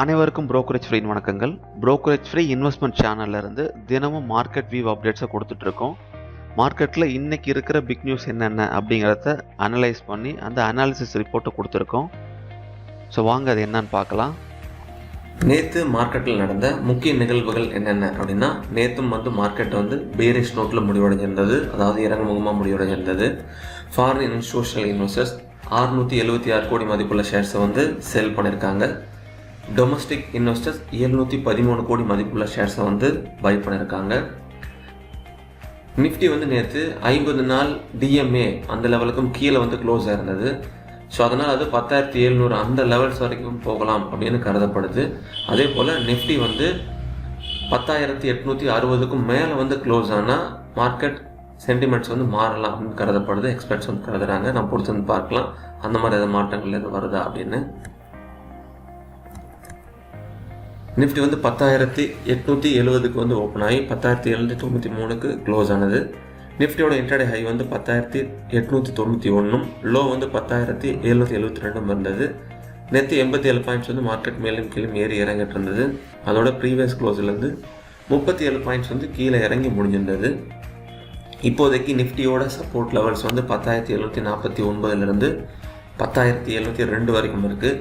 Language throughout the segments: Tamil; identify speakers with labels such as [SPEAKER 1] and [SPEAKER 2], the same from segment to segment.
[SPEAKER 1] அனைவருக்கும் brokerage ஃப்ரீ வணக்கங்கள். brokerage ஃப்ரீ இன்வெஸ்ட்மெண்ட் சேனல்ல இருந்து தினமும் மார்க்கெட் வியூ அப்டேட்ஸை கொடுத்துட்டு இருக்கோம். மார்க்கெட்டில் இன்னைக்கு இருக்கிற பிக் நியூஸ் என்னென்ன அப்படிங்கிறத அனலைஸ் பண்ணி அந்த அனாலிசிஸ் ரிப்போர்ட்டை கொடுத்துருக்கோம். ஸோ வாங்க அது என்னன்னு பார்க்கலாம்.
[SPEAKER 2] நேற்று மார்க்கெட்டில் நடந்த முக்கிய நிகழ்வுகள் என்னென்ன அப்படின்னா, நேற்றும் மார்க்கெட் பேரிஷ் நோட்டில் முடிவடைஞ்சிருந்தது. அதாவது இறங்குமுகமாக முடிவடைஞ்சிருந்தது. ஃபாரின் இன்ஸ்டிடியூஷனல் இன்வெஸ்டர்ஸ் 676 கோடி மதிப்புள்ள ஷேர்ஸை சேல் பண்ணியிருக்காங்க. டொமஸ்டிக் இன்வெஸ்டர்ஸ் 713 கோடி மதிப்புள்ள ஷேர்ஸை பை பண்ணியிருக்காங்க. நிஃப்டி நேற்று 50 நாள் டிஎம்ஏ அந்த லெவலுக்கும் கீழே க்ளோஸ் ஆயிருந்தது. ஸோ அதனால் அது 10,700 அந்த லெவல்ஸ் வரைக்கும் போகலாம் அப்படின்னு கருதப்படுது. அதே போல் நிஃப்டி 10,860க்கும் மேலே க்ளோஸ் ஆனால் மார்க்கெட் சென்டிமெண்ட்ஸ் மாறலாம் அப்படின்னு கருதப்படுது. எக்ஸ்பர்ட்ஸ் கருதுறாங்க. நம்ம பிடிச்சி பார்க்கலாம் அந்த மாதிரி எதாவது மாற்றங்கள் எதுவும் வருதா அப்படின்னு. நிஃப்டி 10,870க்கு ஓப்பன் ஆகி 10,793க்கு க்ளோஸ் ஆனது. நிஃப்டியோட இன்டர்டே ஹை 10,891, லோ 10,772 இருந்தது. நேற்று 87 பாயிண்ட்ஸ் மார்க்கெட் மேலும் கீழே ஏறி இறங்கிட்டு இருந்தது. அதோட ப்ரீவியஸ் க்ளோஸ்லேருந்து 37 பாயிண்ட்ஸ் கீழே இறங்கி முடிஞ்சிருந்தது. இப்போதைக்கு நிஃப்டியோட சப்போர்ட் லெவல்ஸ் 10,749லேருந்து 10,702 வரைக்கும் இருக்குது.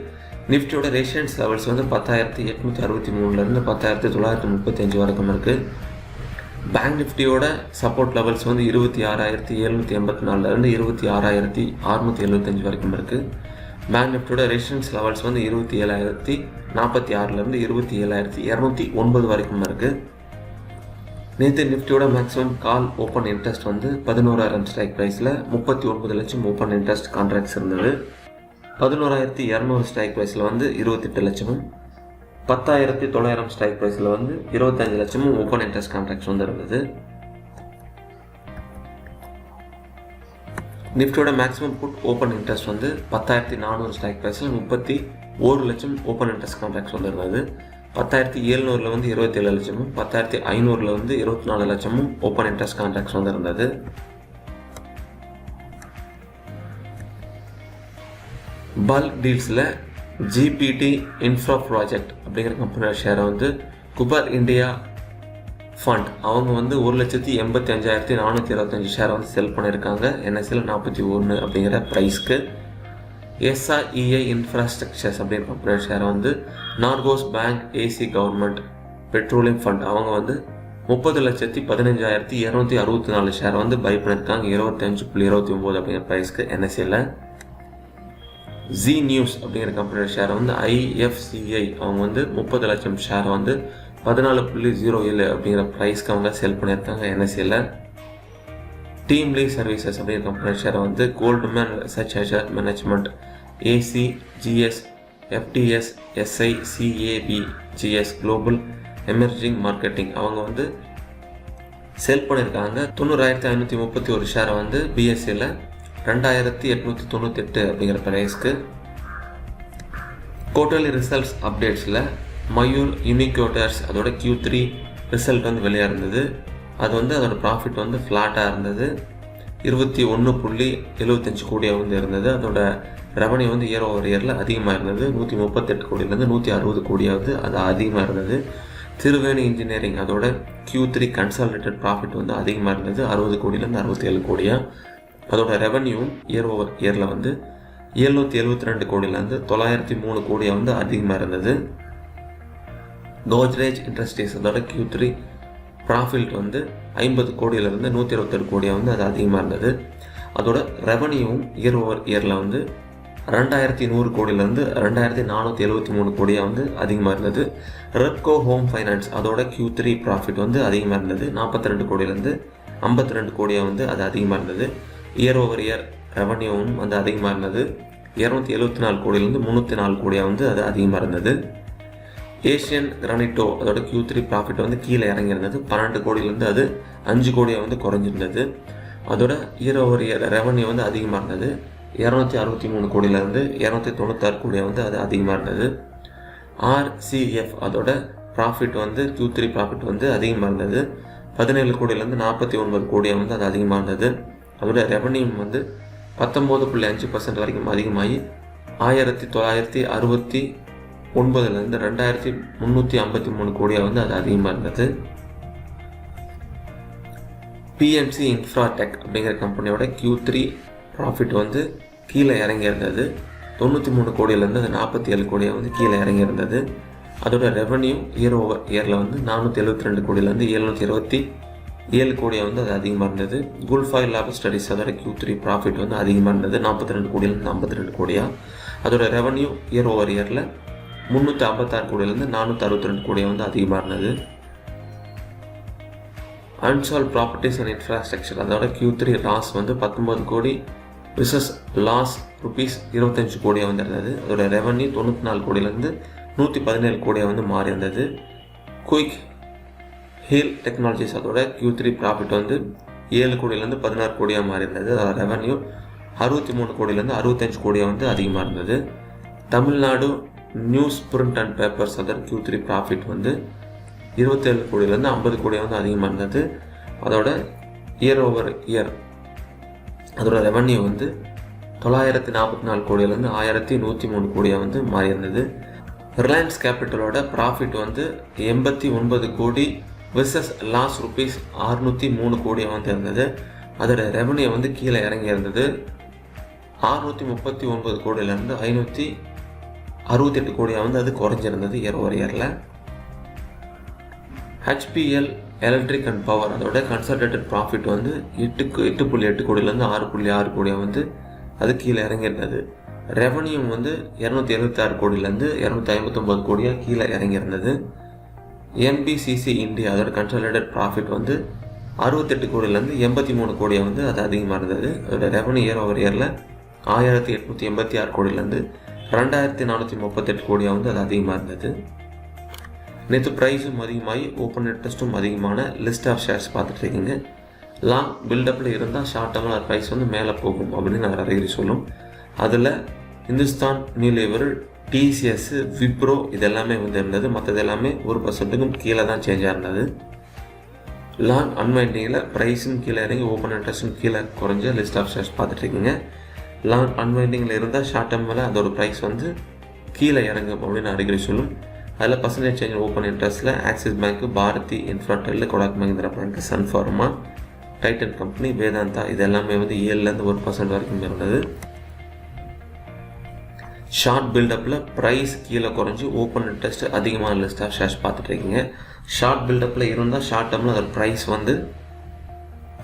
[SPEAKER 2] நிஃப்டியோட ரெசிஸ்டன்ஸ் லெவல்ஸ் 10,863லேருந்து 10,935 வரைக்கும் இருக்குது. பேங்க் நிஃப்டியோட சப்போர்ட் லெவல்ஸ் 26,784லேருந்து 26,675 வரைக்கும் இருக்குது. பேங்க் நிஃப்டியோட ரெசிஸ்டன்ஸ் லெவல்ஸ் 27,046லேருந்து 27,209 வரைக்கும் இருக்குது. நேற்று நிஃப்டியோட maximum call open interest 11,000 strike ப்ரைஸில் 39 லட்சம் ஓப்பன் இன்ட்ரெஸ்ட் கான்ட்ராக்ட்ஸ் இருந்தது. 11,200 ஸ்ட்ரைக் ப்ரைஸில் 28 லட்சமும், 10,900 ஸ்ட்ரைக் ப்ரைஸில் 25 லட்சமும் ஓப்பன் இன்ட்ரெஸ்ட் கான்ட்ராக்ட்ஸ் இருந்தது. நிஃப்டியோட maximum put open interest 10,400 strike ப்ரைஸில் 31 லட்சம் ஓப்பன் இன்ட்ரெஸ்ட் கான்ட்ராக்ட்ஸ் இருந்தது. 10,700ல் 27 லட்சமும், 10,500ல் 24 லட்சமும் ஓப்பன் இன்ட்ரெஸ்ட் கான்ட்ராக்ட்ஸ் இருந்தது. பல்க் டீல்ஸில் ஜிபிடி இன்ஃப்ரா ப்ராஜெக்ட் அப்படிங்கிற கம்பெனியோட ஷேரை குபர் இந்தியா ஃபண்ட் அவங்க 1,85,425 ஷேரை செல் பண்ணியிருக்காங்க. என்எஸ்சியில் 41 அப்படிங்கிற ப்ரைஸ்க்கு. எஸ்ஆர்இஐ இன்ஃப்ராஸ்ட்ரக்சர்ஸ் அப்படிங்கிற கம்பெனியோட ஷேரை Norges bank AC government petroleum fund அவங்க 30,15,264 ஷேரை பை பண்ணியிருக்காங்க. 25.29 அப்படிங்கிற ப்ரைஸ்க்கு என்எஸ்சியில். ஜி நியூஸ் அப்படிங்கிற கம்பெனியோட ஷேரை ஐஎஃப்சிஐ அவங்க 30 லட்சம் ஷேரை 14.07 அப்படிங்கிற ப்ரைஸ்க்கு அவங்க செல் பண்ணியிருக்காங்க என்எஸ்சியில். டீம் லீ சர்வீசஸ் அப்படிங்கிற கம்பெனியோட ஷேரை Goldman research asset management AC GS FDS SI CAB GS global emerging marketing அவங்க செல் பண்ணியிருக்காங்க. 90,531 ஷேரை பிஎஸ்சியில் 2,898 அப்படிங்கிற ப்ரைஸ்க்கு. குவார்ட்டர்லி ரிசல்ட்ஸ் அப்டேட்ஸில் மயூர் யூனிகோட்டர்ஸ் அதோட Q3 ரிசல்ட் வெளியாக இருந்தது. அது அதோட ப்ராஃபிட் ஃப்ளாட்டாக இருந்தது. 21.75 கோடியாக இருந்தது. அதோட ரெவன்யூ இயர் ஓவர் இயரில் அதிகமாக இருந்தது. 138 கோடியிலேருந்து 160 கோடியாவது அது அதிகமாக இருந்தது. திருவேணி இன்ஜினியரிங் அதோட Q3 கன்சாலிடேட்டட் ப்ராஃபிட் அதிகமாக இருந்தது. 60 கோடியிலேருந்து 67 கோடியாக. அதோட ரெவன்யூவும் இயர் ஓவர் இயரில் 772 கோடியிலேருந்து 903 கோடியாக அதிகமாக இருந்தது. கோத்ரேஜ் இண்டஸ்ட்ரீஸ் அதோட Q3 ப்ராஃபிட் 50 கோடியிலேருந்து 127 கோடியாக அது அதிகமாக இருந்தது. அதோட ரெவன்யூவும் இயர் ஓவர் இயரில் 2,100 கோடியிலேருந்து 2,473 கோடியாக அதிகமாக இருந்தது. ரெப்கோ ஹோம் ஃபைனான்ஸ் அதோட Q3 ப்ராஃபிட் அதிகமாக இருந்தது. 42 கோடியிலேருந்து 52 கோடியாக அது அதிகமாக இருந்தது. இயர் ஓவர் இயர் ரெவன்யூவும் அதிகமாக இருந்தது. 274 கோடியிலேருந்து 304 கோடியாக அது அதிகமாக இருந்தது. ஏஷியன் கிரானைட்டோ அதோட Q3 ப்ராஃபிட் கீழே இறங்கியிருந்தது. 12 கோடியிலேருந்து அது 5 கோடியாக குறைஞ்சிருந்தது. அதோட இயர் ஓவர் இயர் ரெவன்யூ அதிகமாக இருந்தது. 263 கோடியிலேருந்து 296 கோடியாக அது அதிகமாக இருந்தது. ஆர்சிஎஃப் அதோட ப்ராஃபிட் Q3 ப்ராஃபிட் அதிகமாக இருந்தது. 17 கோடியிலேருந்து 49 கோடியாக அது அதிகமாக இருந்தது. அதோட ரெவன்யூ 19.5% வரைக்கும் அதிகமாகி 1,964 2009 2353 கோடியாக வந்து அது அதிகமாக இருந்தது. பிஎன்சி இன்ஃப்ராடெக் அப்படிங்கிற கம்பெனியோட Q3 ப்ராஃபிட் வந்து கீழே இறங்கி இருந்தது. 93 கோடியிலேருந்து அது 47 கோடியாக வந்து கீழே இறங்கி இருந்தது. அதோட ரெவன்யூ இயர் ஓவர் இயரில் வந்து 472 கோடியிலேருந்து 727 கோடியாக வந்து அது அதிகமாக இருந்தது. குல்ஃபாயில் லேப் ஸ்டடீஸ் அதோட Q3 ப்ராஃபிட் வந்து அதிகமாக இருந்தது. 42 கோடியிலேருந்து 52 கோடியாக. அதோட ரெவன்யூ இயர் ஓவர் இயரில் 356 கோடியிலேருந்து 462 கோடியாக வந்து அதிகமாக இருந்தது. அன்சால்வ் ப்ராப்பர்ட்டிஸ் அண்ட் இன்ஃப்ராஸ்ட்ரக்சர் அதோட Q3 லாஸ் வந்து 19 கோடி விசஸ் லாஸ் ருபீஸ் 25 கோடியாக வந்து இருந்தது. அதோட ரெவன்யூ 94 கோடியிலேருந்து 117 கோடியாக வந்து மாறி இருந்தது. குயிக் ஹீல் டெக்னாலஜிஸ் அதோட Q3 ப்ராஃபிட் வந்து 7 கோடியிலேருந்து 16 கோடியாக மாறி இருந்தது. அதோட ரெவன்யூ 63 கோடியிலேருந்து 65 கோடியாக வந்து அதிகமாக இருந்தது. Tamil Nadu news print and papers அதோட Q3 ப்ராஃபிட் வந்து 27 கோடியிலேருந்து 50 கோடியாக வந்து அதிகமாக இருந்தது. அதோட இயர் ஓவர் இயர் அதோட ரெவன்யூ வந்து 944 கோடியிலேருந்து 1103 கோடியாக வந்து மாறி இருந்தது. ரிலையன்ஸ் கேபிட்டலோட ப்ராஃபிட் வந்து 89 கோடி விசஸ் லாஸ் ருபீஸ் 603 கோடியாக வந்து இருந்தது. அதோட ரெவன்யூ வந்து கீழே இறங்கி இருந்தது. 639 கோடியிலேருந்து 568 கோடியாக வந்து அது குறைஞ்சிருந்தது இயர் ஓவர் இயரில். HPL எலக்ட்ரிக் அண்ட் பவர் அதோட கன்சல்டேட்டட் ப்ராஃபிட் வந்து 8.8 கோடியிலேருந்து 6.6 கோடியாக வந்து அது கீழே இறங்கியிருந்தது. ரெவன்யூ வந்து 276 கோடியிலேருந்து 259 கோடியாக கீழே இறங்கியிருந்தது. NBCC இந்தியா அதோட கன்சல்டேட்டட் ப்ராஃபிட் வந்து 68 கோடியிலேருந்து 83 கோடியாக வந்து அது அதிகமாக இருந்தது. அதோட ரெவன்யூ இயர் ஓவர் இயரில் 1886 கோடியிலேருந்து 2438 கோடியாக வந்து அது அதிகமாக இருந்தது. நேற்று ப்ரைஸும் அதிகமாகி ஓப்பன் இன்ட்ரெஸ்ட்டும் அதிகமான லிஸ்ட் ஆஃப் ஷேர்ஸ் பார்த்துட்டு இருக்கீங்க. லாங் பில்டப்பில் இருந்தால் ஷார்ட் டேர்மில் ப்ரைஸ் வந்து மேலே போகும் அப்படின்னு நான் அறிகுறி சொல்லும். அதில் இந்துஸ்தான் யூனிலீவர், TCS, விப்ரோ இதெல்லாமே வந்து இருந்தது. மற்றது எல்லாமே 1% கீழே தான் சேஞ்சாக இருந்தது. லாங் அன்வைண்டிங்கில் ப்ரைஸும் கீழே இறங்கி ஓப்பன் இன்ட்ரெஸ்ட்டும் கீழே குறைஞ்ச லிஸ்ட் ஆஃப் ஷேர்ஸ் பார்த்துட்டு இருக்கீங்க. லாங் அன்வைண்டிங்கில் இருந்தால் ஷார்ட் டேர்மில் அதோட ப்ரைஸ் வந்து கீழே இறங்கும் அப்படின்னு அறிகுறி சொல்லும். அதில் பர்சன்டேஜ் சேஞ்ச் ஓப்பன் இன்ட்ரெஸ்ட்டில் Axis bank, Bharti Infratel, Kotak Mahindra bank, Sun Pharma, Titan company, Vedanta இது எல்லாமே வந்து 7லேருந்து 1% வரைக்கும் இருந்தது. ஷார்ட் பில்டப்பில் ப்ரைஸ் கீழே குறைஞ்சி ஓப்பன் இன்ட்ரெஸ்ட் அதிகமான லிஸ்ட் ஆஃப் ஷேர்ஸ் பார்த்துட்டு இருக்கீங்க. ஷார்ட் பில்டப்பில் இருந்தால் ஷார்ட் டேர்மில் அதோட ப்ரைஸ் வந்து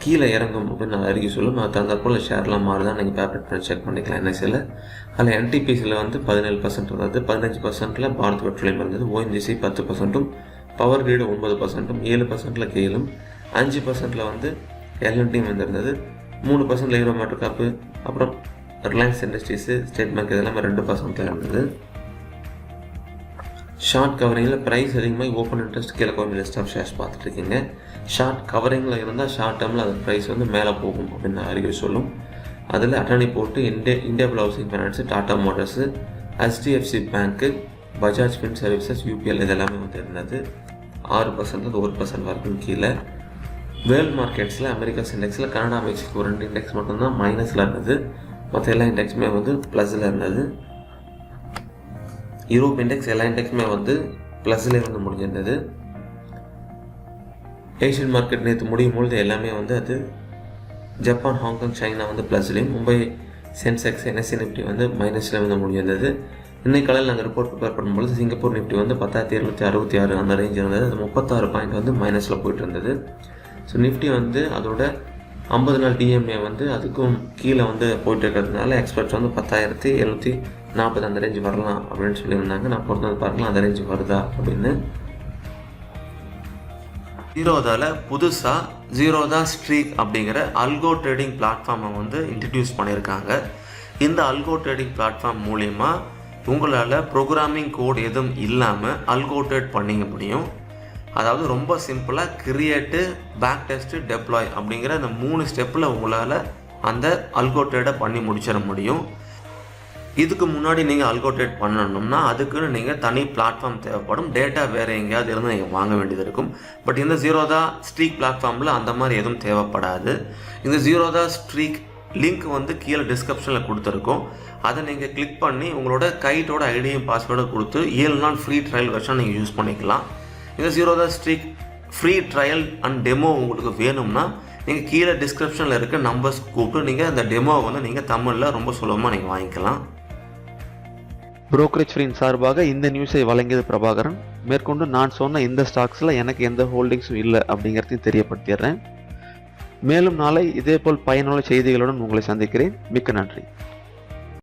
[SPEAKER 2] கீழே இறங்கும் அப்படின்னு நான் அறிக்கை சொல்லும். அது தகுந்தாற்போல் ஷேர்லாம் மாறுதான் நீங்கள் பேப்பர் பண்ணி செக் பண்ணிக்கலாம். NSEல அதில் NTPCயில் வந்து 17% இருந்தது. 15% பாரத் பெட்ரோலியம் இருந்தது. ONGC 10%, பவர் கிரிட் 9%, 7% கேலும், 5% வந்து L&T இருந்தது. 3% ஹீரோ மோட்டார் காப்பு, அப்புறம் ரிலையன்ஸ் இண்டஸ்ட்ரீஸு, ஸ்டேட் பேங்க் இதெல்லாமே 2% இருந்தது. ஷார்ட் கவரிங்கில் ப்ரைஸ் அதிகமாக ஓப்பன் இன்ட்ரெஸ்ட் கீழே குறைஞ்ச லிஸ்ட் ஆஃப் ஷேர்ஸ் பார்த்துட்டு இருக்கீங்க. ஷார்ட் கவரிங்கில் இருந்தால் ஷார்ட் டேர்மில் அது ப்ரைஸ் வந்து மேலே போகும் அப்படின்னு அறிக்கை சொல்லும். அதில் Adani ports India housing finance, Tata motors, HDFC bank, Bajaj fin services, UPL இதெல்லாமே வந்து இருந்தது. 6% 1% வரைக்கும் கீழே. வேர்ல்டு மார்க்கெட்ஸில் அமெரிக்காஸ் இண்டெக்ஸில் கனடா, மெக்சிகோ 2 இண்டெக்ஸ் மட்டும்தான் மைனஸில் இருந்தது. மற்ற எல்லா இண்டெக்ஸுமே வந்து ப்ளஸில் இருந்தது. யூரோப் இண்டெக்ஸ் எல்லா இண்டெக்ஸுமே வந்து ப்ளஸ்லேயே வந்து முடிஞ்சிருந்தது. ஏஷியன் மார்க்கெட் நேற்று முடியும் பொழுது எல்லாமே வந்து அது ஜப்பான், ஹாங்காங், சைனா வந்து ப்ளஸ்லேயும், மும்பை சென்செக்ஸ், NSE நிஃப்டி வந்து மைனஸில் வந்து முடிஞ்சிருந்தது. இன்றைக்கு காலையில் நாங்கள் ரிப்போர்ட் ப்ரிப்பேர் பண்ணும்போது சிங்கப்பூர் நிஃப்டி வந்து 10,766 அந்த ரேஞ்ச் இருந்தது. அது 36 பாயிண்ட் வந்து மைனஸில் போயிட்டு இருந்தது. ஸோ நிஃப்டி வந்து அதோட 50 நாள் DMA வந்து அதுக்கும் கீழே வந்து போயிட்டு இருக்கிறதுனால எக்ஸ்பர்ட்ஸ் வந்து 10,740 அந்த ரேஞ்சு வரலாம் அப்படின்னு சொல்லியிருந்தாங்க. நான் பொறுத்து வந்து பார்க்கலாம் அந்த ரேஞ்சு வருதா அப்படின்னு. ஜீரோதாவில் புதுசாக ஜீரோதா ஸ்ட்ரீக் அப்படிங்கிற அல்கோ ட்ரேடிங் பிளாட்ஃபார்மை வந்து இன்ட்ரடியூஸ் பண்ணியிருக்காங்க. இந்த அல்கோ ட்ரேடிங் பிளாட்ஃபார்ம் மூலிமா உங்களால் ப்ரோக்ராமிங் கோட் எதுவும் இல்லாமல் அல்கோ ட்ரேட் பண்ணிக்க முடியும். அதாவது ரொம்ப சிம்பிளாக கிரியேட்டு, பேக் டெஸ்ட்டு, டெப்ளாய் அப்படிங்கிற அந்த 3 ஸ்டெப்பில் உங்களால் அந்த அல்கோ ட்ரேடை பண்ணி முடிச்சிட முடியும். இதுக்கு முன்னாடி நீங்கள் அல்கோ ட்ரேட் பண்ணணும்னா அதுக்குன்னு நீங்கள் தனி பிளாட்ஃபார்ம் தேவைப்படும். டேட்டா வேறு எங்கேயாவது இருந்து நீங்கள் வாங்க வேண்டியது இருக்கும். பட் இந்த ஜீரோதா ஸ்ட்ரீக் பிளாட்ஃபார்மில் அந்த மாதிரி எதுவும் தேவைப்படாது. இந்த ஜீரோதா ஸ்ட்ரீக் லிங்க் வந்து கீழே டிஸ்கிரிப்ஷனில் கொடுத்துருக்கோம். அதை நீங்கள் கிளிக் பண்ணி உங்களோட கைட்டோட ஐடியும் பாஸ்வேர்டும் கொடுத்து 7 நாள் ஃப்ரீ ட்ரையல் வெர்ஷன் நீங்கள் யூஸ் பண்ணிக்கலாம். இந்த 0 Hours Streak free trial and demo உங்களுக்கு வேணும்னா நீங்கள் கீழே டிஸ்கிரிப்ஷனில் இருக்க நம்பர்ஸ் கூப்பிட்டு நீங்கள் அந்த டெமோவை வந்து நீங்கள் தமிழில் ரொம்ப சுலபமாக நீங்கள் வாங்கிக்கலாம்.
[SPEAKER 1] புரோக்கரேஜ் ஃப்ரீயின் சார்பாக இந்த நியூஸை வழங்கியது பிரபாகரன். மேற்கொண்டு நான் சொன்ன இந்த ஸ்டாக்ஸில் எனக்கு எந்த ஹோல்டிங்ஸும் இல்லை அப்படிங்கிறதையும் தெரியப்படுத்திடுறேன். மேலும் நாளை இதேபோல் பயனுள்ள செய்திகளுடன் உங்களை சந்திக்கிறேன். மிக்க நன்றி.